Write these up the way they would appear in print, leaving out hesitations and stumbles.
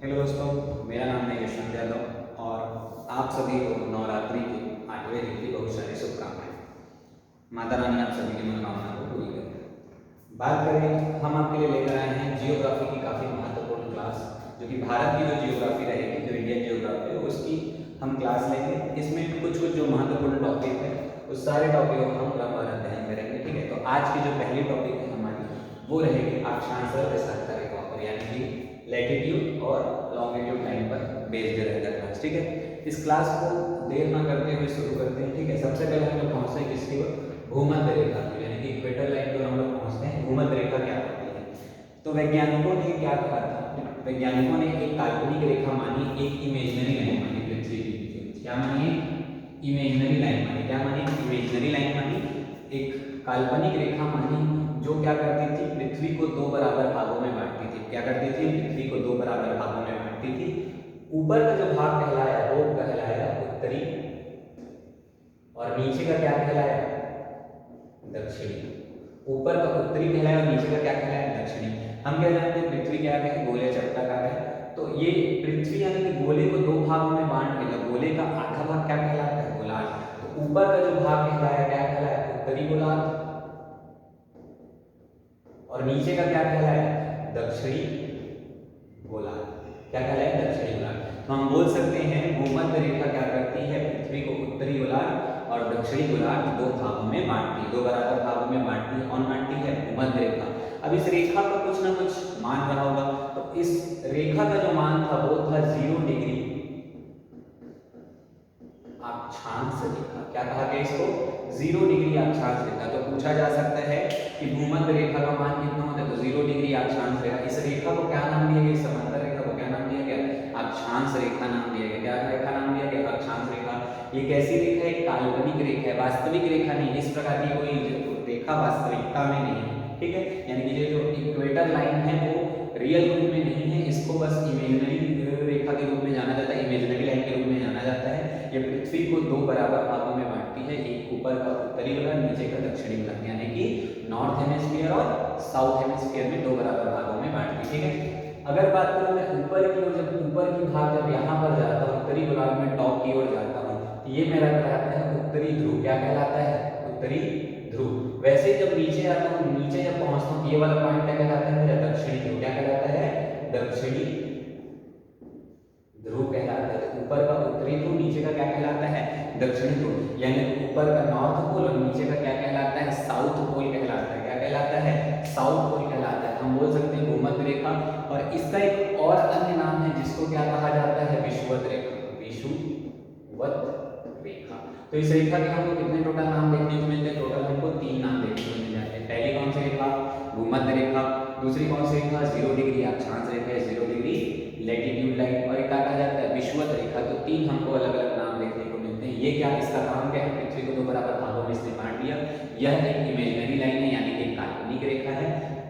Hello दोस्तों, मेरा नाम है यशवंत यादव और आप सभी को नवरात्रि के 8वें दिन की बहुत सारी शुभकामनाएं। माता रानी आप सभी की मनोकामना को पूरी करें। बात करें, हम आपके लिए लेकर आए हैं जियोग्राफी की काफ़ी महत्वपूर्ण क्लास, जो कि भारत की जो जियोग्राफी रहेगी, जो इंडियन जियोग्राफी है उसकी हम क्लास लेंगे। इसमें कुछ कुछ जो महत्वपूर्ण टॉपिक है उस सारे टॉपिकों को हम क्रमवार अध्ययन करेंगे। ठीक है, तो आज की जो पहली टॉपिक है हमारी वो रहेगी अक्षांश और विषुवत रेखा पर, यानी कि लैटिट्यूड और लॉन्गिट्यूड लाइन पर बेस्ड रहेगा क्लास। ठीक है, इस क्लास को देर ना करते हुए शुरू करते हैं। ठीक है, सबसे पहले हम लोग पहुंचते हैं किसकी ओर, भूमध्य रेखा की, यानी कि इक्वेटर लाइन की ओर हम लोग पहुंचते हैं। भूमध्य रेखा क्या होती है? तो वैज्ञानिकों ने क्या कहा था? वैज्ञानिकों ने एक काल्पनिक रेखा मानी, एक इमेजिनरी लाइन मानी पृथ्वी की बीच। क्या मानी? इमेजिनरी लाइन मानी। क्या मानी? इमेजिनरी लाइन मानी, एक काल्पनिक रेखा मानी जो क्या करती थी, पृथ्वी को दो बराबर भागों में बांटती थी। क्या करती थी? पृथ्वी को दो बराबर भागों में बांटती थी। ऊपर का जो भाग कहलाया वो कहलाया उत्तरी, और नीचे का क्या कहलाया? दक्षिणी। ऊपर का उत्तरी कहलाया और नीचे का क्या कहलाया? दक्षिणी। हम क्या जानते हैं, पृथ्वी क्या है? गोले चक्राकार है। तो ये पृथ्वी यानी कि गोले को दो भागों में बांट के, गोले का आधा भाग क्या कहलाता है? गोलार्ध। तो ऊपर का जो भाग कहलाया क्या कहलाया? उत्तरी गोलार्ध, और नीचे का क्या कहलाया? दक्षिणी गोलार्ध। क्या कहलाया? दक्षिणी गोलार्ध। तो हम बोल सकते हैं भूमध्य रेखा क्या करती है, पृथ्वी को उत्तरी गोलार्ध और दक्षिणी गोलार्ध दो भागों में बांटती है, दो बराबर भागों में बांटती है। कौन बांटती है? भूमध्य रेखा। अब इस रेखा का कुछ ना कुछ मान रहा होगा, तो इस रेखा का जो मान था वो था 0 डिग्री अक्षांश रेखा। क्या कहा गया इसको? 0 डिग्री अक्षांश रेखा। तो पूछा जा सकता है कि भूमध्य रेखा का मान कितना होता है, तो 0 डिग्री अक्षांश रेखा। इस रेखा को क्या नाम दिया गया? इस समांतर रेखा को क्या नाम दिया गया? अक्षांश रेखा नाम दिया गया। क्या रेखा नाम दिया गया? अक्षांश रेखा। ये कैसी रेखा है? काल्पनिक रेखा है, वास्तविक रेखा नहीं। इस प्रकार की कोई रेखा वास्तविकता में नहीं है। ठीक है, यानी कि ये जो इक्वेटर लाइन है वो रियल रूप में नहीं है, इसको बस इमेजिनरी रेखा के रूप में जाना जाता है, इमेजिनरी लाइन के रूप में जाना जाता है। ये पृथ्वी को दो बराबर भागों में बांटती है, एक ऊपर का उत्तरी गोलार्ध, नीचे का दक्षिणी गोलार्ध, यानी कि नॉर्थ हेमिस्फीयर और साउथ हेमिस्फीयर में दो बराबर भागों में बांटती है। ठीक है, अगर बात करूं मैं ऊपर की ओर, जब ऊपर की भाग जब यहाँ पर जाता हूँ, उत्तरी गोलार्ध में टॉप की ओर जाता हूँ, ये मेरा कहलाता है उत्तरी ध्रुव। क्या कहलाता है? उत्तरी ध्रुव। वैसे जब नीचे आता हूँ, नीचे जब पहुंचता हूँ, ये वाला पॉइंट क्या कहलाता है मेरा? दक्षिणी ध्रुव। क्या कहलाता है? दक्षिणी ध्रुव कहलाता है। ऊपर का उत्तरी ध्रुव, नीचे का क्या कहलाता है? दक्षिणी ध्रुव। यानी ऊपर का नॉर्थ पोल और नीचे का क्या कहलाता है? साउथ पोल कहलाता है। क्या कहलाता है? साउथ पोल कहलाता है। हम बोल सकते हैं भूमध्य रेखा। और इसका एक और अन्य नाम है जिसको क्या कहा जाता है? विषुवत रेखा। विषुवत रेखा। तो इस रेखा के हमको कितने टोटल नाम देखने को मिलते हैं? टोटल हमको 3 नाम देखने को मिल जाते हैं। पहली कौन सी रेखा? भूमध्य रेखा। दूसरी कौन सी रेखा? 0 डिग्री अक्षांश रेखा, 0 डिग्री लैटिट्यूड लाइन। और एक क्या कहा जाता है? विषुवत रेखा। तो 3 हमको अलग अलग नाम देखने को मिलते हैं। ये क्या, इसका काम क्या है? पृथ्वी को दो बराबर भागों में इसने बांट दिया। यह एक इमेजिनरी लाइन है, यानी कि काल्पनिक रेखा है।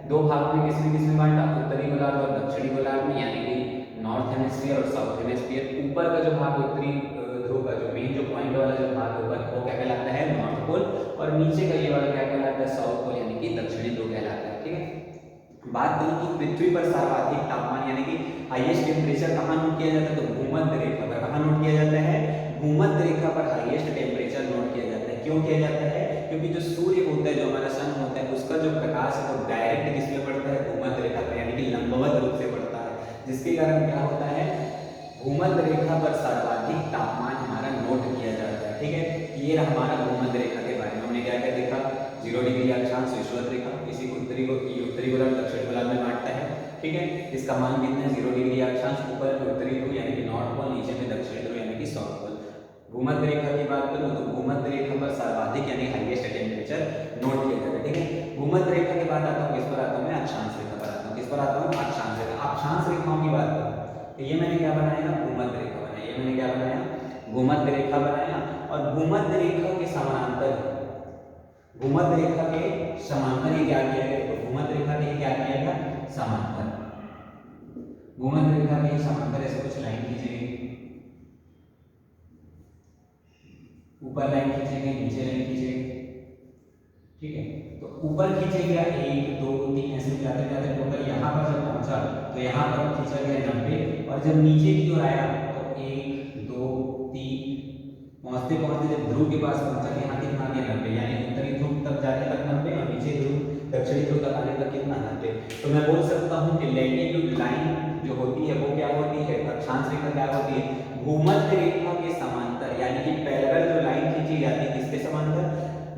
दो भागों में किसमें बांटा? उत्तरी गोलार्ध और दक्षिणी गोलार्ध में, यानी कि नॉर्थ हेमिस्फीयर और साउथ हेमिस्फीयर। ऊपर का जो भाग उत्तरी ध्रुव का जो मेन जो पॉइंट वाला जो भाग होगा वो क्या कहलाता है? North pole. और नीचे का ये वाला क्या कहलाता है? साउथ पोल, यानी कि दक्षिणी ध्रुव कहलाता है। ठीक है, बात करूं तो पृथ्वी पर सर्वाधिक तापमान यानी कि हाईएस्ट टेम्परेचर कहाँ नोट किया जाता है? तो भूमध्य रेखा पर। कहाँ नोट किया जाता है? भूमध्य रेखा पर हाईएस्ट टेम्परेचर नोट किया जाता है। क्यों किया जाता है? क्योंकि जो सूर्य होता है, जो हमारा सन होता है, उसका जो प्रकाश है वो डायरेक्ट किसमें पड़ता है? भूमध्य रेखा पर, यानी कि लंबवत रूप से पड़ता है, जिसके कारण क्या होता है? भूमध्य रेखा पर सर्वाधिक तापमान हमारा नोट किया जाता है। ठीक है, ये रहा हमारा भूमध्य रेखा के बारे में। हमने क्या क्या देखा? 0 डिग्री अक्षांश विषुवत रेखा, इसी को उत्तरी गोलार्ध दक्षिणी गोलार्ध में बांटता है। ठीक है, इसका मान कितना है? 0 डिग्री अक्षांश, ऊपर में उत्तरी ध्रुव यानी कि नॉर्थ पोल, नीचे में दक्षिणी ध्रुव यानी कि साउथ पोल। भूमध्य रेखा की बात करूं तो भूमध्य रेखा पर सर्वाधिक यानी हाईएस्ट टेम्परेचर नोट किया जाता है। ठीक है, भूमध्य रेखा के बाद आता हूं किस पर आता हूं मैं? अक्षांश रेखा पर आता हूं। किस पर आता हूं? अक्षांश रेखा। अक्षांश रेखाओं की बात करूं तो ये मैंने क्या बनाया? भूमध्य रेखा बनाया। ये मैंने क्या बनाया? भूमध्य रेखा बनाया। और भूमध्य रेखा के समानांतर, भूमध्य रेखा के समांतर ही क्या किया गया? तो भूमध्य रेखा के क्या किया गया? समांतर। भूमध्य रेखा के समांतर ऐसे कुछ लाइन खींचेंगे, ऊपर लाइन खींचेंगे, नीचे लाइन खींचेंगे। ठीक है, तो ऊपर खींचे गया 1 2 3 ऐसे जाते जाते टोटल यहाँ पर जब पहुंचा तो यहाँ पर खींचा गया 90 और जब नीचे की ओर आया तो 1 2 3 पहुंचते पहुंचते जब ध्रुव के पास पहुंचा यहाँ कितना आ गया 90, यानी उत्तरी ध्रुव तक जाने तक 90 और नीचे ध्रुव दक्षिणी ध्रुव तक आने तक कितना 90। तो मैं बोल सकता हूँ कि लैटिट्यूड लाइन जो होती है वो क्या होती है, अक्षांश रेखा क्या होती है, भूमध्य रेखा के समांतर, यानी कि पैरेलल जो लाइन खींची जाती है किसके समांतर,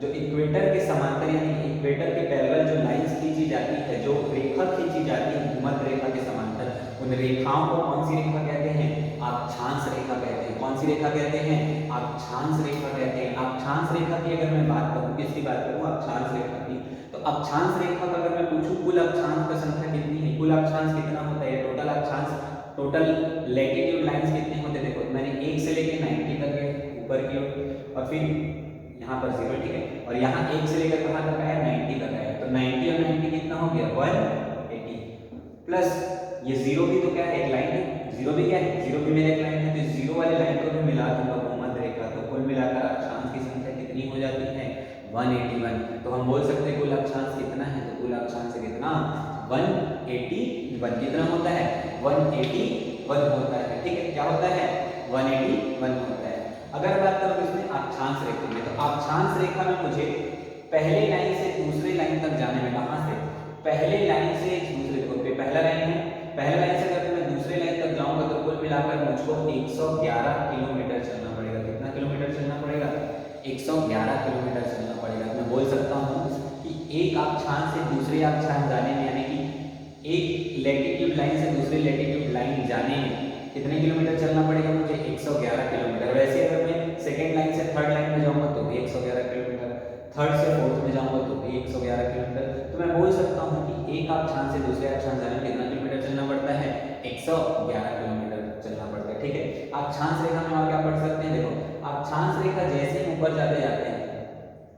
जो इक्वेटर के समांतर, यानी कि इक्वेटर के पैरेलल जो लाइंस खींची जाती है, जो रेखा खींची जाती है भूमध्य रेखा के समांतर, उन रेखाओं को कौन सी रेखा कहते हैं, अक्षांश रेखा कहते हैं। कौन सी रेखा कहते हैं, अक्षांश रेखा कहते हैं। अक्षांश रेखा की अगर मैं बात करूं, किसकी बात करूं, अक्षांश रेखा की, तो अक्षांश रेखा का अगर मैं पूछूं कुल अक्षांश का संख्या कितनी है, कुल अक्षांश कितना होता है, टोटल अक्षांश, टोटल लैटिट्यूड लाइंस कितने होते हैं, देखो मैंने 1 से लेकर 90 तक है ऊपर की ओर, और फिर यहाँ पर 0, ठीक है, और यहाँ 1 से लेकर कहाँ तक आया, 90 तक आया, तो 90 और 90 कितना हो गया, 180 प्लस ये 0 भी तो क्या है, एक लाइन है, 0 भी क्या है, 0 भी मेरे एक लाइन है, तो 0 वाले लाइन को मैं मिला दूंगा भूमध्य रेखा, तो कुल मिलाकर अक्षांश की संख्या कितनी हो जाती है, 181। तो हम बोल सकते हैं कुल अक्षांश कितना है, तो कुल अक्षांश कितना, 181 कितना होता है, 181 होता है, ठीक है, क्या होता है, 181 होता है। अगर बात करूं इसमें अक्षांश रेखा में, तो अक्षांश रेखा में मुझे पहले लाइन से दूसरे लाइन तक जाने में, कहां से, पहले लाइन से दूसरे पे, पहला लाइन है, पहला लाइन से अगर मैं दूसरे लाइन तक जाऊंगा तो कुल मिलाकर मुझको 111 किलोमीटर चलना पड़ेगा। कितना किलोमीटर चलना पड़ेगा, 111 किलोमीटर चलना पड़ेगा। मैं बोल सकता हूं कि एक अक्षांश से दूसरे अक्षांश जाने में, यानी कि एक लैटिट्यूड लाइन से दूसरे लैटिट्यूड लाइन जाने में कितने किलोमीटर चलना पड़ेगा मुझे, 111 किलोमीटर। वैसे अगर मैं सेकेंड लाइन से थर्ड लाइन में जाऊंगा तो भी 111 किलोमीटर, थर्ड से फोर्थ में जाऊंगा तो भी 111 किलोमीटर। तो मैं बोल सकता हूँ कि एक अक्षांश से दूसरे अक्षांश जाने में कितना किलोमीटर चलना पड़ता है, 111 किलोमीटर चलना पड़ता है, ठीक है। अक्षांश रेखा में और क्या पढ़ सकते हैं, देखो अक्षांश रेखा जैसे ऊपर जाते जाते हैं,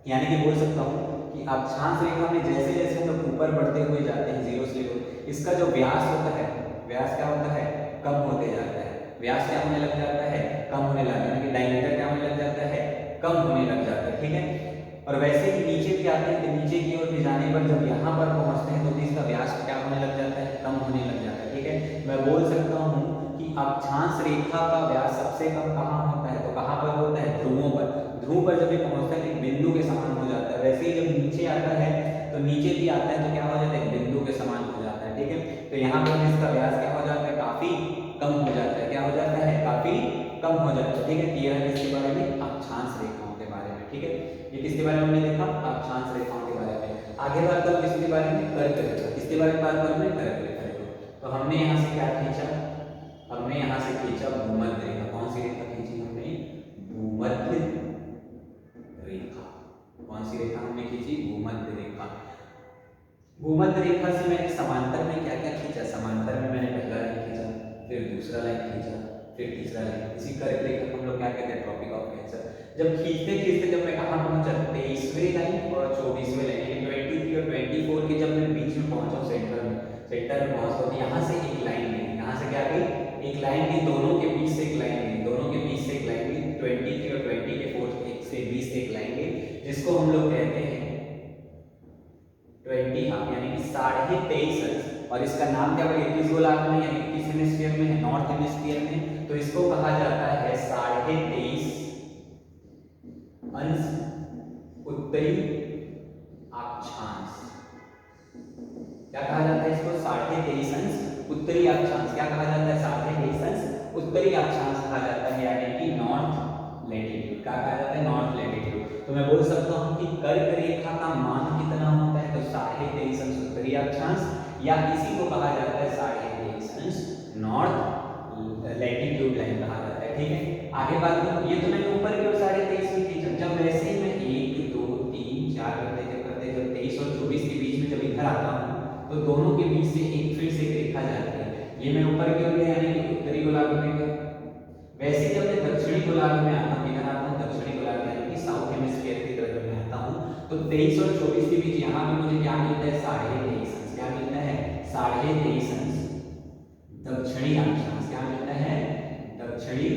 यानी कि बोल सकता हूँ कि अक्षांश रेखा में जैसे जैसे हम लोग ऊपर बढ़ते हुए जाते हैं 0 से लेकर, इसका जो व्यास होता है, व्यास क्या होता है, कम होते जाता है। व्यास क्या होने लग जाता है, कम होने लग जाता है, डायमीटर क्या होने लग जाता है, कम होने लग जाता है, ठीक है। और वैसे ही नीचे भी आते हैं तो नीचे की ओर भी जाने पर जब यहाँ पर पहुँचते हैं तो भी इसका व्यास क्या होने लग जाता है, कम होने लग जाता है, ठीक है। मैं बोल सकता हूँ कि अक्षांश रेखा का व्यास सबसे कम कहाँ होता है, तो कहाँ पर होता है, ध्रुवों पर। ध्रुव पर जब ये पहुँचता है तो बिंदु के समान हो जाता है। वैसे ही जब नीचे आता है तो नीचे भी आता है तो क्या हो जाता है, बिंदु के समान हो जाता है, ठीक है। तो यहाँ पर इसका व्यास क्या हो जाता है, काफी कम हो जाता है, क्या हो जाता है, काफी कम हो जाता है, ठीक है। ये है किसके बारे में, अक्षांश रेखाओं के बारे में, ठीक है। ये किसके बारे में हमने देखा, अक्षांश रेखाओं के बारे में। आगे बात करो किसके बारे में, कर्क रेखा। किसके बारे में बात करूं मैं, कर्क रेखा को। तो हमने यहाँ से क्या खींचा, हमने यहाँ से खींचा भूमध्य रेखा। कौन सी रेखा खींची हमने, भूमध्य रेखा। कौन सी रेखा हमने खींची, भूमध्य रेखा। भूमध्य रेखा से मैंने समांतर में क्या क्या खींचा, समांतर में मैंने पहला लाइन खींचा, फिर दूसरा लाइन खींचा, फिर तीसरा लाइन। इसी कर्क रेखा को हम लोग क्या कहते हैं, ट्रॉपिक ऑफ कैंसर। जब खींचते खींचते जब मैं कहाँ पहुंचा, 23वीं लाइन और 24वीं लाइन, यानी 23 और 24 के जब मैं बीच में पहुंचा, सेंटर में पहुंचा, तो यहाँ से एक लाइन गई, यहाँ से क्या गई, एक लाइन गई, दोनों के बीच से एक लाइन गई, दोनों के बीच से एक लाइन गई, 23 और 24 से 20 से एक लाइन गई, जिसको हम लोग कहते हैं 20 हाफ, यानी कि 23.5 और इसका नाम क्या है, किस गोलार्ध में, यानी किस हेमिस्फीयर में है, नॉर्थ हेमिस्फीयर में। तो इसको कहा जाता है 23.5 अंश उत्तरी अक्षांश। क्या कहा जाता है इसको, 23.5 अंश उत्तरी अक्षांश। क्या कहा जाता है, 23.5 अंश उत्तरी अक्षांश कहा जाता है, यानी कि नॉर्थ लैटिट्यूड। क्या कहा जाता है, नॉर्थ लैटिट्यूड। तो मैं बोल सकता हूं कि कर्क रेखा का मान कितना होता है, तो 23.5 अंश उत्तरी अक्षांश, या इसी को कहा जाता है 23.5 अंश नॉर्थ लैटिट्यूड लाइन कहा जाता है, ठीक है। आगे बात करूं, ये तो मैंने ऊपर की ओर 23.5 में खींचा। जब वैसे ही मैं 1 2 3 4 करते जब 23 और 24 के बीच में जब इधर आता हूँ तो दोनों के बीच से एक फिर से एक रेखा जाती है। ये मैं ऊपर की ओर गया, यानी कि उत्तरी गोलार्ध में गया। वैसे जब मैं दक्षिणी गोलार्ध में आता हूँ, इधर आता हूँ दक्षिणी गोलार्ध, यानी कि साउथ हेमिस्फीयर की तरफ जब मैं आता हूँ, तो 23 और 24 के बीच यहाँ पे मुझे क्या मिलता है, 23.5 अंश। क्या मिलता है, 23.5 अंश दक्षिणी अक्षांश। क्या मिलता है, दक्षिणी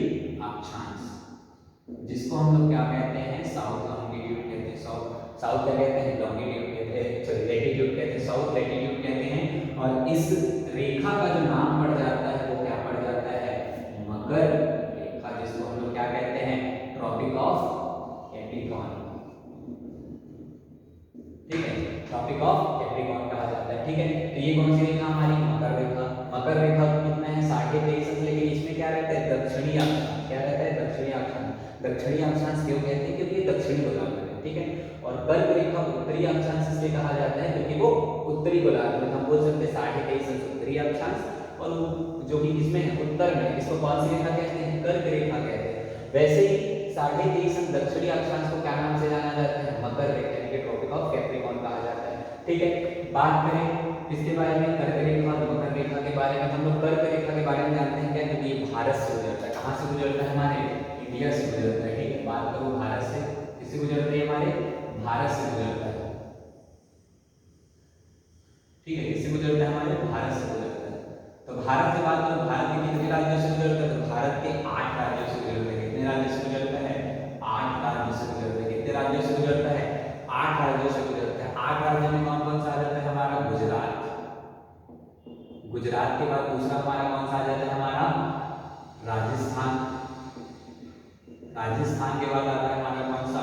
अक्षांश, जिसको हम लोग क्या कहते हैं, साउथ लॉन्गिट्यूड कहते हैं। साउथ क्या कहते हैं, लॉन्गिट्यूड कहते हैं, सॉरी लैटिट्यूड कहते हैं, साउथ लैटिट्यूड कहते हैं। और इस रेखा का जो नाम पड़ जाता है वो क्या पड़ जाता मकर रेखा, जिसको हम लोग क्या कहते हैं, ट्रॉपिक ऑफ कैप्रिकॉर्न, ठीक है, ट्रॉपिक ऑफ कैप्रिकॉर्न कहा जाता है, ठीक है। तो ये कौन सी रेखा हमारी, मकर रेखा। मकर रेखा कितना है 23.5 अंश, लेकिन इसमें क्या रहता है, दक्षिणी अक्षांश, क्या रहता है, दक्षिणी अक्षांश। दक्षिणी अक्षांश क्यों कहते हैं, क्योंकि ये दक्षिणी गोलार्ध है, ठीक है। और कर्क रेखा उत्तरी अक्षांश इसलिए कहा जाता है क्योंकि वो उत्तरी गोलार्ध में, हम बोल सकते हैं 23.5 अंश उत्तरी अक्षांश, और जो कि इसमें है उत्तर में, इसको कौन सी रेखा कहते हैं, कर्क रेखा कहते हैं। वैसे ही 23.5 अंश दक्षिणी अक्षांश को क्या नाम से जाना जाता है, मकर रेखा, ट्रॉपिक ऑफ कैप्रिकॉर्न कहा जाता है, ठीक है। बात करें इसके बारे में, कर्क रेखा और मकर रेखा के बारे में, हम लोग कर्क रेखा के बारे में जानते हैं क्या, क्योंकि ये भारत से गुजरता है, कहां से गुजरता है, हमारे इंडिया से गुजरता है, ठीक है। बात करो भारत से, किससे गुजरता है, हमारे भारत से गुजरता है, ठीक है, किससे गुजरता है, हमारे भारत से गुजरता है। तो भारत से बात करो, भारत के कितने राज्यों से गुजरता है, तो भारत के 8 राज्यों से गुजरता है। कितने राज्यों से गुजरता है, 8 राज्यों से गुजरता है। कितने राज्यों से गुजरता है, 8 राज्यों से गुजरता है। 8 राज्यों में कौन कौन सा आ जाता है, हमारा गुजरात। गुजरात के बाद दूसरा हमारा कौन सा आ जाता है, हमारा राजस्थान। राजस्थान के बाद आता है हमारा कौन सा,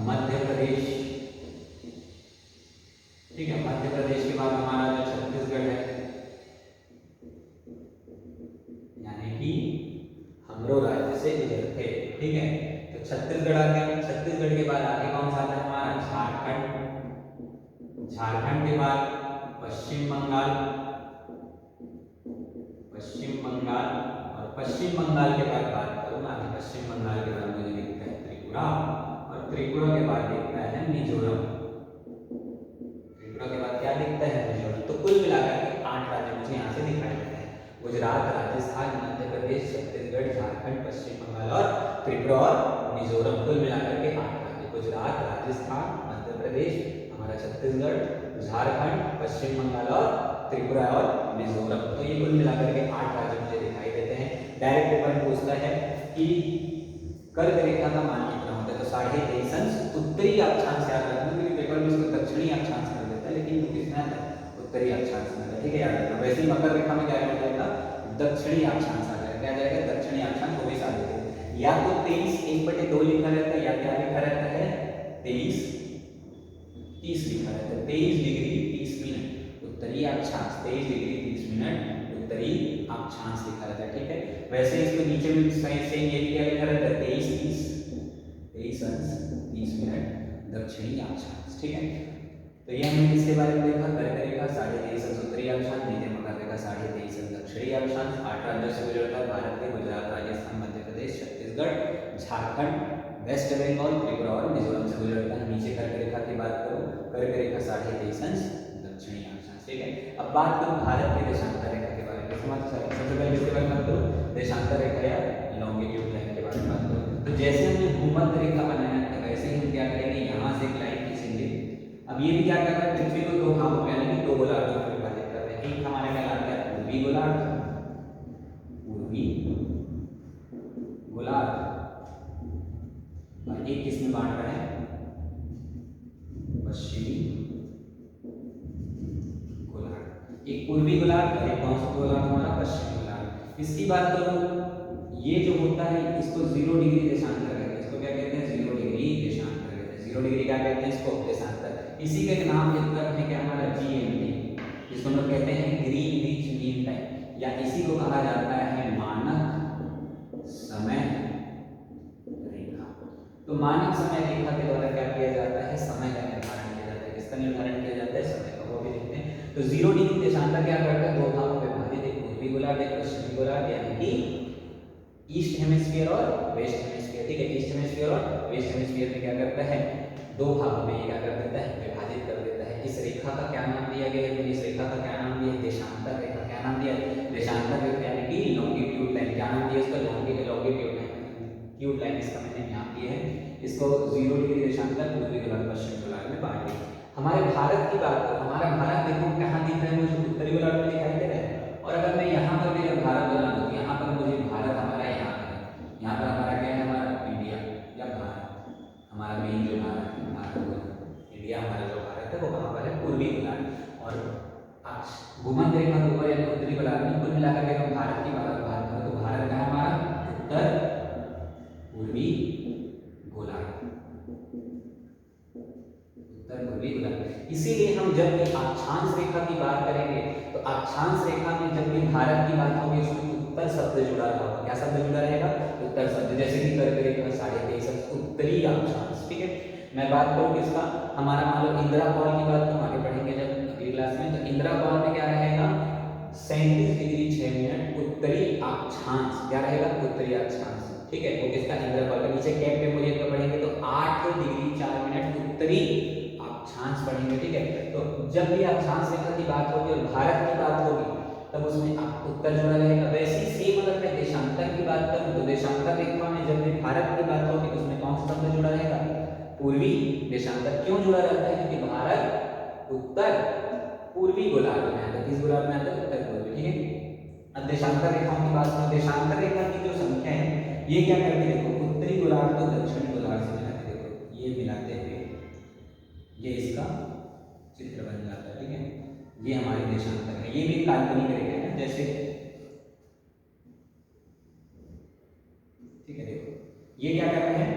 मध्य प्रदेश, ठीक है। मध्य प्रदेश के बाद हमारा जो छत्तीसगढ़ है, यानी कि हमरो राज्य से गुजरते, ठीक है। तो छत्तीसगढ़ आ गया, छत्तीसगढ़ के बाद आगे कौन सा आता है, हमारा झारखंड। झारखंड के बाद पश्चिम बंगाल, पश्चिम बंगाल, और पश्चिम बंगाल के बाद बात करूँ ना, पश्चिम बंगाल के बाद मुझे दिखता है त्रिपुरा, और त्रिपुरा के बाद दिखता है मिजोरम। त्रिपुरा के बाद क्या दिखता है, मिजोरम। तो कुल मिलाकर के 8 राज्य मुझे यहाँ से दिखाई देते हैं, गुजरात, राजस्थान, मध्य प्रदेश, छत्तीसगढ़, झारखंड, पश्चिम बंगाल और त्रिपुरा और मिजोरम। कुल मिलाकर के 8 राज्य, गुजरात, राजस्थान, मध्य प्रदेश, हमारा छत्तीसगढ़, झारखंड, पश्चिम बंगाल और त्रिपुरा और मिजोरम। तो ये कुल मिलाकर के 8 राज्य मुझे दिखाई देते हैं। डायरेक्ट पेपर पूछता है कि कर्क रेखा का मान कितना होता है, तो 23.5 अंश उत्तरी अक्षांश याद रखना, क्योंकि पेपर में इसको दक्षिणी अक्षांश कर देता है, लेकिन कितना है, उत्तरी अक्षांश में, ठीक है, याद रखना। वैसे ही मकर रेखा में क्या हो जाएगा, दक्षिणी अक्षांश आ जाएगा, क्या जाएगा, दक्षिणी अक्षांश, वो भी साबित है। या तो 23/1/2 लिखा रहता है, या क्या लिखा रहता है, 23/30 लिखा रहता है, 23 डिग्री 30 मिनट उत्तरी अक्षांश, 23 डिग्री 30 मिनट उत्तरी अक्षांश लिखा रहता है, ठीक है। वैसे इसको नीचे में सेम ये क्या लिखा रहता है, 23 अंश 30 मिनट दक्षिणी अक्षांश, ठीक है। तो ये हमने किसके बारे में देखा, कर्क रेखा 23.5 अंश उत्तरी अक्षांश, नीचे मकर रेखा 23.5 अंश दक्षिणी अक्षांश, 8 राज्यों से गुजरता है भारत के, गुजरात, राजस्थान, मध्य प्रदेश, छत्तीसगढ़, झारखंड, वेस्ट बंगाल, त्रिपुरा और मिजोरम से गुजरता है। नीचे कर्क रेखा की बात करो, कर्क रेखा 23.5 अंश दक्षिणी अक्षांश, ठीक है। अब बात करूं भारत के देशांतर रेखा के बारे में, सबसे पहले इसके बारे में बात करूं, देशांतर रेखा या लॉन्गिट्यूड लाइन के बारे में बात करूं। तो जैसे हमने भूमध्य रेखा बनाया था, वैसे ही हम क्या करेंगे, यहाँ से एक लाइन खींचेंगे। अब ये भी क्या कर रहा है, पृथ्वी को 2 भागों में यानी कि 2 गोलार्धों में विभाजित कर रहे हैं। एक हमारा कहलाता है पूर्वी गोलार्ध, पूर्वी गोलार्ध, और एक किसमें बांट रहे हैं, पश्चिमी गोलार्ध। एक पूर्वी गोलार्ध और एक कौन सा गोलार्ध, हमारा पश्चिमी गोलार्ध। इसकी बात करूं, ये जो होता है इसको 0 डिग्री देशांतर कहते हैं, इसको क्या कहते हैं, 0 डिग्री देशांतर कहते हैं। 0 डिग्री क्या कहते हैं, इसको देशांतर। इसी का एक नाम मतलब है कि हमारा GMT, जिसको हम लोग कहते हैं ग्रीनविच मीन टाइम, या इसी को कहा जाता है मानक समय रेखा। तो मानक समय रेखा के द्वारा क्या किया जाता है, समय का निर्धारण किया जाता है। किसका निर्धारण किया जाता है, समय का, वो भी देखते हैं। तो 0 डिग्री देशांतर क्या करता है, 2 भागों में विभाजित, एक पूर्वी गोलार्ध, एक पश्चिमी गोलार्ध, यानी कि ईस्ट हेमिस्फीयर और वेस्ट हेमिस्फीयर, ठीक है। ईस्ट हेमिस्फीयर और वेस्ट हेमिस्फीयर में क्या करता है, 2 भागों में ये क्या कर देता है, विभाजित कर देता है। इस रेखा का क्या नाम दिया गया है, इस रेखा का क्या नाम दिया है, देशांतर रेखा। क्या नाम दिया है, देशांतर रेखा, यानी कि लॉन्गिट्यूड लाइन। क्या नाम दिया इसका, लॉन्गिट्यूड लाइन, ट्यूब लाइन इसका मैंने नाम दिया है। इसको 0 डिग्री देशांतर पूर्वी गोलार्ध, पश्चिमी गोलार्ध में बांट दिया। हमारे भारत की बात करूं, हमारा भारत देखो कहाँ दिख रहा है, मुझे उत्तरी गोलार्ध में दिखाई दे रहा है। और अगर मैं यहाँ पर भी भारत बना दूं, यहाँ पर मुझे भारत हमारा यहाँ पर है, यहाँ पर हमारा क्या है, हमारा इंडिया या भारत, हमारा मेन जो भारत है, भारत इंडिया, हमारा जो भारत है वो कहाँ पर है, पूर्वी गोलार्ध। और भूमध्य रेखा के ऊपर यानी उत्तरी गोलार्ध में। कुल मिलाकर के हम भारत की बात करें तो भारत का हमारा इसीलिए हम जब भी अक्षांश रेखा की बात करेंगे तो अक्षांश रेखा में जब भी भारत की बात होगी उसमें उत्तर शब्द जुड़ा रहा होगा। क्या शब्द जुड़ा रहेगा? उत्तर शब्द। जैसे कि कर्क रेखा 23.5 उत्तरी अक्षांश। ठीक है, मैं बात करूँ किसका, हमारा मान लो इंदिरा कौल की बात हम आगे पढ़ेंगे जब अगली क्लास में। तो इंदिरा कौल में क्या रहेगा? 37 डिग्री 6 मिनट उत्तरी अक्षांश। क्या रहेगा? उत्तरी अक्षांश। ठीक है, वो किसका? इंदिरा कौल का। नीचे कैप टेम्पोरियल का पढ़ेंगे तो 8 डिग्री 4 मिनट उत्तरी अक्षांश पढ़ेंगे। ठीक है, तो जब भी अक्षांश रेखा की बात होगी और भारत की बात होगी तब उसमें उत्तर जुड़ा रहेगा। वैसे ही सेम अगर मैं देशांतर की बात करूं तो देशांतर रेखा में जब भी भारत की बात होगी तो उसमें कौन सा शब्द जुड़ा रहेगा? पूर्वी देशांतर। क्यों जुड़ा रहता है? क्योंकि भारत उत्तर पूर्वी गोलार्ध में आता है। किस गोलार्ध में आता है? उत्तर पूर्वी। ठीक है, अब देशांतर रेखाओं की बात करें, देशांतर रेखा की जो संख्या है ये क्या करती है? देखो, उत्तरी गोलार्ध को दक्षिणी गोलार्ध से मिलाते, देखो ये मिलाते हुए ये इसका चित्र बन जाता है। ठीक है, ये हमारे देशांतर है। ये भी काल्पनिक रेखा है जैसे, ठीक है, देखो ये क्या कर रहे हैं?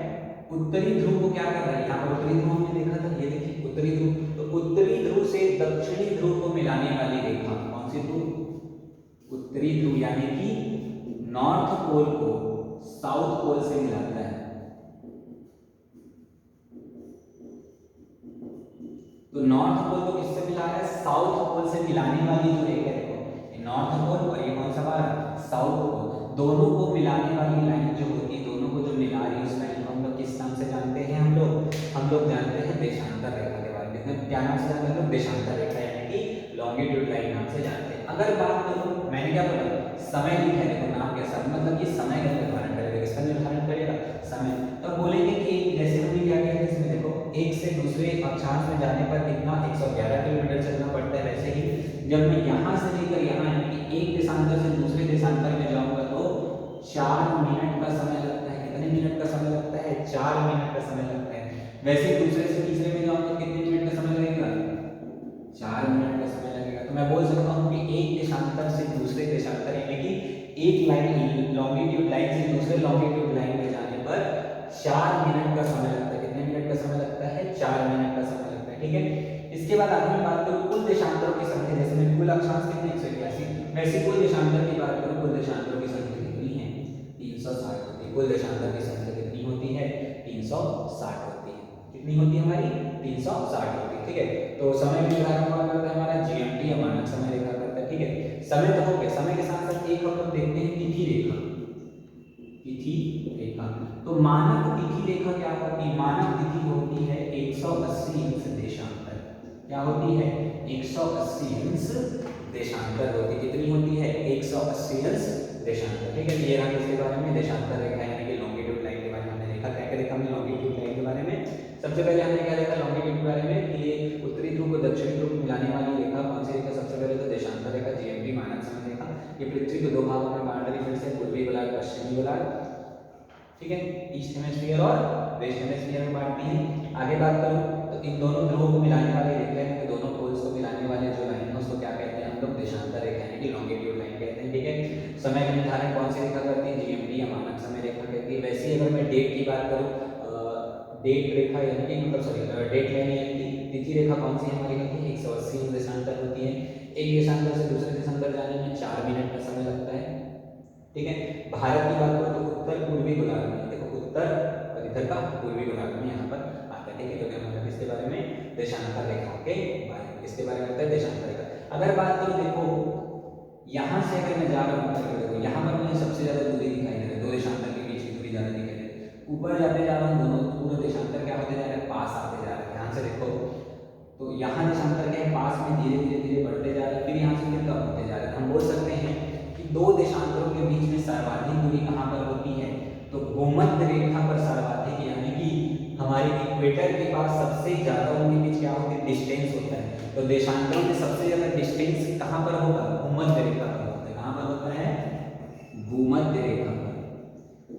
उत्तरी ध्रुव को क्या कर रहा है? यहाँ पर उत्तरी ध्रुव हमने देखा था, ये देखिए उत्तरी ध्रुव। तो उत्तरी ध्रुव से दक्षिणी ध्रुव को मिलाने वाली रेखा कौन सी ध्रुव? उत्तरी ध्रुव, यानी कि नॉर्थ पोल को साउथ पोल से मिलाता है। तो नॉर्थ पोल को किससे मिला रहा है? साउथ पोल से मिलाने वाली जो रेखा है, देखो नॉर्थ पोल और ये कौन सा बार? South pole. दोनों को मिलाने वाली लाइन जो होती है, दोनों को जो मिला रही है उस लाइन को हम लोग किस नाम से जानते हैं? हम लोग जानते हैं देशांतर रेखा के बारे में। क्या नाम से जानते हैं? देशांतर रेखा, यानी कि लॉन्गिट्यूड लाइन नाम से जानते हैं। अगर बात करूं, मैंने क्या बोला? समय लिखा है, देखो नाम कैसा, मतलब ये समय का निर्धारण करेगा। किसका निर्धारण करेगा? समय। तो बोलेंगे कि जैसे हमने क्या किया है इसमें, देखो एक से दूसरे अक्षांश में जाने पर कितना 111 किलोमीटर चलना पड़ता है। वैसे ही जब मैं यहाँ से लेकर यहाँ, यानी कि एक देशांतर से दूसरे देशांतर में जाऊंगा तो 4 मिनट का समय लगता है। कितने मिनट का समय लगता है? 4 मिनट का समय लगता है। वैसे दूसरे से तीसरे में जाऊंगा तो कितने मिनट का समय लगेगा? 4 मिनट का समय लगेगा। तो मैं बोल सकता हूँ कि एक देशांतर से दूसरे देशांतर, यानी कि एक लाइन लॉन्गिट्यूड लाइन से दूसरे लॉन्गिट्यूड लाइन में जाने पर 4 मिनट का समय लगता है। कितने मिनट का समय लगता है? 4 मिनट का समय लगता है। ठीक है, इसके बाद आगे मैं बात करूं कुल देशांतरों की संख्या। जैसे मैं कुल अक्षांश कितने 181, वैसे कुल देशांतर की बात करूं, कुल देशांतरों की संख्या कितनी है? 360 होती है। कुल देशांतर की संख्या कितनी होती है? 360 होती है। कितनी होती है हमारी? 360 होती है। ठीक है, तो समय निर्धारण कौन करता है? हमारा जीएमटी या मानक समय रेखा करता है। ठीक है, समय तो हो गया। समय के साथ साथ एक हम लोग देखते हैं तिथि रेखा। तिथि रेखा, तो मानक तिथि रेखा क्या होती है? मानक तिथि होती है 180 अंश देशांतर। क्या होती है? 180 अंश देशांतर होती है। कितनी होती है? 180 अंश देशांतर। ठीक है, ये रहा इसके बारे में देशांतर रेखा, यानी कि लॉन्गिट्यूड लाइन के बारे में हमने देखा। क्या क्या देखा हमने लॉन्गिट्यूड लाइन के बारे में? सबसे पहले हमने क्या देखा लॉन्गिट्यूड के बारे में कि ये उत्तरी ध्रुव को दक्षिणी ध्रुव मिलाने वाली रेखा कौन सी रेखा? सबसे पहले तो देशांतर रेखा, जीएमटी मानक समय रेखा। ये पृथ्वी को दो भागों में बांट रही है, पूर्वी गोलार्ध, पश्चिमी गोलार्ध। ठीक है, ईस्ट हेमिस्फीयर और वेस्ट हेमिस्फीयर में बांटती है। आगे बात करूं तो इन दोनों ध्रुवों को मिलाने वाली रेखा है, दोनों पोल्स को मिलाने वाले जो लाइन है उसको क्या कहते हैं? हम लोग देशांतर रेखा, यानी कि लॉन्गिट्यूड लाइन कहते हैं। ठीक है, समय का निर्धारण कौन सी रेखा करती है? जीएमटी या मानक समय रेखा कहती है। वैसे ही अगर मैं डेट की बात करूं, डेट रेखा यानी कि मतलब सॉरी डेट लाइन यानी कि तिथि रेखा कौन सी हमारी होती है? 180 देशांतर होती है। एक देशांतर से दूसरे देशांतर जाने में 4 मिनट का समय लगता है। ठीक है, भारत की बात करो तो उत्तर पूर्वी गोलार्ध में, देखो उत्तर और इधर का पूर्वी गोलार्ध में यहाँ पर आता है। ठीक है, तो हमारा किसके बारे में? देशांतर रेखाओं के बारे में। किसके बारे में आता है? देशांतर रेखा। अगर बात करूं, देखो यहाँ से अगर मैं जा रहा हूँ, देखो यहाँ पर मुझे सबसे ज्यादा दूरी दिखाई दे रही है, दो देशांतर के बीच की दूरी ज्यादा दिखाई दे रही है। ऊपर जाते जा रहा हूँ, दोनों पूरे देशांतर क्या होते जा रहे हैं? पास आते जा रहे हैं। ध्यान से देखो, तो यहाँ देशांतर के पास में धीरे धीरे धीरे बढ़ते जा रहे हैं, फिर यहाँ से फिर कम होते जा रहे हैं। हम बोल सकते हैं कि दो देशांतरों के बीच में सर्वाधिक दूरी कहाँ पर होती है? तो भूमध्य रेखा पर सर्वाधिक, यानी कि हमारे इक्वेटर के पास सबसे ज्यादा उनके बीच क्या होती है? डिस्टेंस होता है। तो देशांतरों में सबसे ज्यादा डिस्टेंस कहाँ पर होगा? भूमध्य रेखा पर होता है। कहाँ पर होता है? भूमध्य रेखा पर।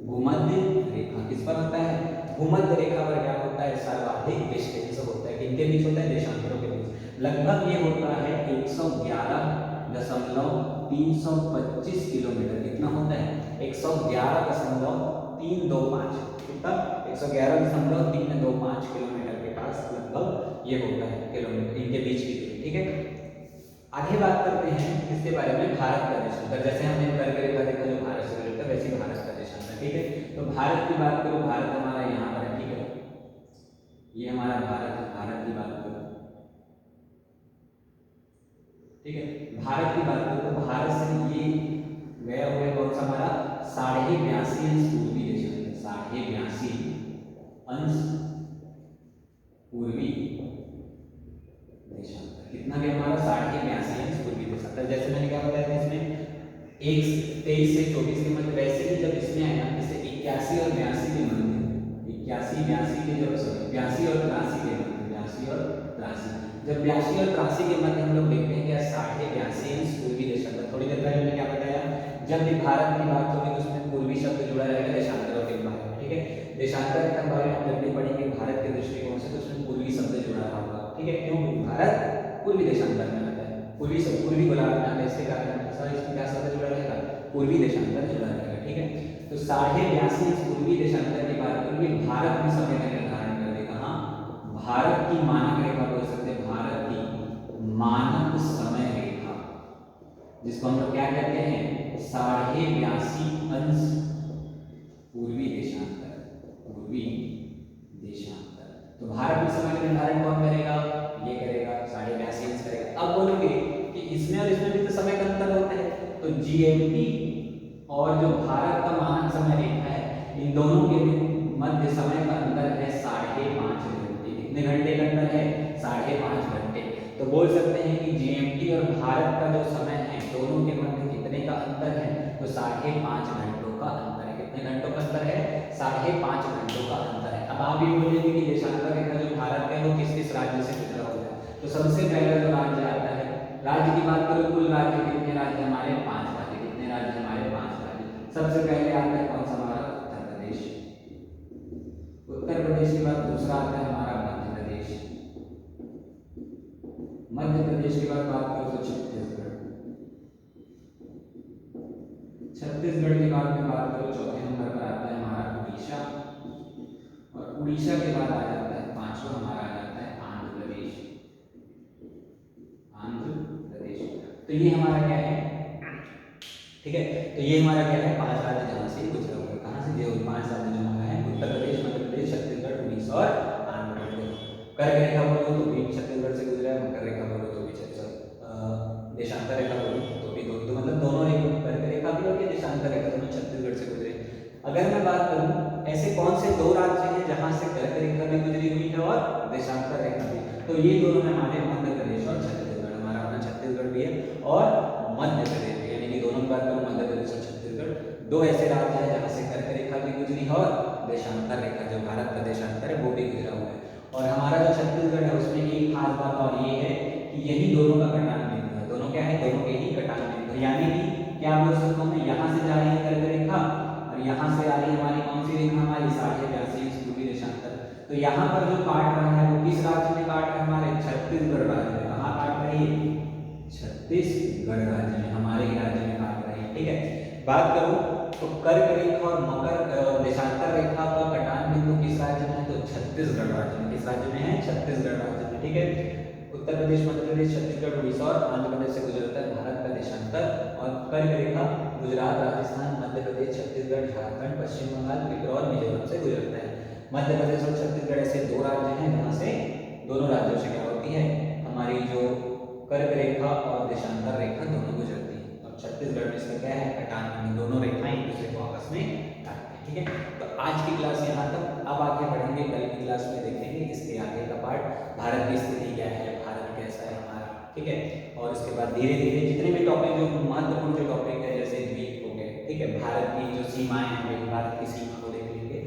भूमध्य रेखा किस पर होता है? भूमध्य रेखा पर क्या होता है? सर्वाधिक डिस्टेंस होता है। किनके बीच होता है? देशांतरों के बीच। लगभग ये होता है 111.325 किलोमीटर। कितना होता है? 111.325। कितना? 111.325 किलोमीटर के आकाश लगभग ये होता है किलोमीटर इनके बीच की दूरी। ठीक है, आगे बात करते हैं इसके बारे में भारत का देशांतर। जैसे हमने कर्क रेखा देखा जो भारत से जुड़ता है, वैसे ही भारत का देशांतर। ठीक है, तो भारत की बात करो, भारत हमारा यहाँ पर है। ठीक है, ये हमारा भारत है, भारत की बात करो। ठीक है, भारत की बात करो तो भारत से ये गया हुआ है कौन सा हमारा 82.5 अंश पूर्वी देशांतर, 82.5 अंश पूर्वी देशांतर। कितना गया हमारा 82.5 अंश पूर्वी देशांतर। जैसे मैंने क्या बताया था इसमें 23 से 24 के मध्य, वैसे ही जब इसमें आया जैसे 81 और 82 के मध्य, 81 82 के जब 82 और 83 के मध्य, 82 और 83 जब 82 और 83 के मध्य हम लोग देखते हैं क्या 82.5 अंश पूर्वी देशांतर। थोड़ी देर पहले मैंने क्या बताया, जब भी भारत की बात होगी तो उसमें पूर्वी शब्द जुड़ा रहेगा देशांतरों के बारे में। ठीक है, देशांतर के बारे में जब भी पढ़ेंगे भारत के दृष्टिकोण से तो उसमें पूर्वी शब्द जुड़ा रहा होगा। ठीक है, क्यों? भारत पूर्वी देशांतर में आता है, पूर्वी सब पूर्वी गोलार्ध में आता है, इसके कारण सर इसमें क्या शब्द जुड़ा रहेगा? पूर्वी देशांतर जुड़ा रहेगा। ठीक है, तो 82.5 अंश पूर्वी देशांतर की बात करेंगे, भारत में समय का निर्धारण कर देगा। हाँ, भारत की मानक रेखा बोल सकते हैं, भारत की मानक समय रेखा, जिसको हम लोग क्या कहते हैं 82.5 अंश पूर्वी देशांतर, पूर्वी देशांतर। तो भारत में समय का निर्धारण कौन करेगा? ये करेगा, 82.5 अंश करेगा। अब बोलोगे कि इसमें और इसमें भी तो समय का अंतर होता है, तो जीएमटी और जो भारत का मानक समय रेखा है, इन दोनों के मध्य समय का अंतर है 5.5 घंटे। कितने घंटे का अंतर है? 5.5 घंटे। तो बोल सकते हैं कि जीएमटी और भारत का जो समय है दोनों के मध्य कितने का अंतर है? तो 5.5 घंटों का अंतर है। कितने घंटों का अंतर है? 5.5 घंटों का अंतर है। अब आप ये बोलेंगे कि देशांतर रेखा जो भारत है वो किस किस राज्य से गुजरा हुआ है? तो सबसे पहला जो राज्य आता है, राज्य की बात करो, कुल राज्य कितने राज्य हमारे? 5 राज्य। कितने राज्य हमारे? 5 राज्य। सबसे पहले आता है कौन सा हमारा? उत्तर प्रदेश। उत्तर प्रदेश के बाद दूसरा आता है हमारा मध्य प्रदेश। मध्य प्रदेश के बाद बात करो तो छत्तीसगढ़। छत्तीसगढ़ के बाद में बात करो चौथे नंबर पर आता है हमारा उड़ीसा, और उड़ीसा के बाद आ जाता है पांचवा हमारा आ जाता है आंध्र प्रदेश। आंध्र प्रदेश, तो ये हमारा क्या है? ठीक है, तो ये हमारा क्या है? 5 राज्य जहां से गुजरा हुआ है। कहां से? ये 5 राज्य जो हमारा है उत्तर प्रदेश, मध्य प्रदेश, छत्तीसगढ़, उड़ीसा और आंध्र प्रदेश। कर्क रेखा बोलो तो भी छत्तीसगढ़ से गुजरा है, मकर रेखा बोलो तो भी देशांतर रेखा बोलो तो भी दो मतलब दोनों रेखा, कर्क रेखा भी और देशांतर रेखा दोनों छत्तीसगढ़ से गुजरे। अगर मैं बात करूं ऐसे कौन से 2 राज्य हैं जहां से कर्क रेखा भी गुजरी हुई है और देशांतर रेखा भी, तो ये दोनों हैं हमारे मध्य प्रदेश और छत्तीसगढ़। हमारा अपना छत्तीसगढ़ भी है और मध्य प्रदेश भी, यानी कि दोनों की बात करूं मध्य प्रदेश और छत्तीसगढ़, 2 ऐसे राज्य हैं जहां से कर्क रेखा भी गुजरी है और देशांतर रेखा जो भारत का देशांतर है वो भी गुजरा हुआ है। और हमारा जो छत्तीसगढ़ है उसमें एक खास बात और ये है कि यही दोनों का कटान बिंदु है। दोनों क्या है? दोनों के ही कटान बिंदु, यानी कि क्या बोल सकता हूँ मैं, यहाँ से जा रही है कर्क रेखा और यहाँ से आ रही है हमारी कौन सी रेखा? हमारी 82.5 अंश पूर्वी देशांतर। तो यहाँ पर जो काट रहा है वो किस राज्य में काट रहा है? हमारे छत्तीसगढ़ राज्य में। कहाँ काट रही है? छत्तीसगढ़ राज्य में, हमारे ही राज्य में काट रही है। ठीक है, बात करूं तो कर्क रेखा और मकर देशांतर रेखा का कटान बिंदु किस राज्य में है? तो छत्तीसगढ़ राज्य में। किस राज्य में है? छत्तीसगढ़ राज्य में। ठीक है, उत्तर प्रदेश, मध्य प्रदेश, छत्तीसगढ़, उड़ीसा और आंध्र प्रदेश से गुजरता है भारत का देशांतर। और कर्क रेखा गुजरात, राजस्थान, मध्य प्रदेश, छत्तीसगढ़, झारखंड, पश्चिम बंगाल, त्रिपुरा और मिजोरम से गुजरता है। मध्य प्रदेश और छत्तीसगढ़ ऐसे 2 राज्य हैं जहाँ से दोनों राज्यों से क्या होती है? हमारी जो कर्क रेखा और देशांतर रेखा दोनों गुजरती है। और छत्तीसगढ़ में इसका क्या है? कटान बिंदु, दोनों रेखाएं एक दूसरे को आपस में काटती हैं। ठीक है, तो आज की क्लास यहाँ तक। अब आगे बढ़ेंगे, कल की क्लास में देखेंगे इसके आगे का पार्ट, भारत की स्थिति क्या है, भारत कैसा है हमारा। ठीक है, और उसके बाद धीरे धीरे जितने भी टॉपिक जो महत्वपूर्ण जो टॉपिक है जैसे द्वीप हो गए, ठीक है, भारत की जो सीमाएं हैं, भारत की सीमा को देख लेंगे,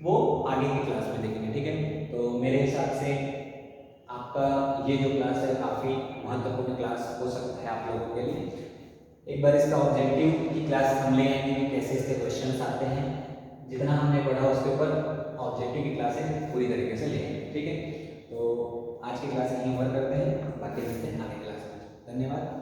वो आगे की क्लास में देखेंगे। ठीक है, तो मेरे हिसाब से आपका ये जो क्लास है काफ़ी महत्वपूर्ण क्लास हो सकता है आप लोगों के लिए। एक बार इसका ऑब्जेक्टिव की क्लास हम ले आएंगे कि कैसे इसके क्वेश्चंस आते हैं, जितना हमने पढ़ा उसके ऊपर ऑब्जेक्टिव की क्लासेस पूरी तरीके से लेंगे। ठीक है, तो आज की क्लास यहीं ओवर करते हैं, बाकी मिलते हैं आगे क्लास में। धन्यवाद।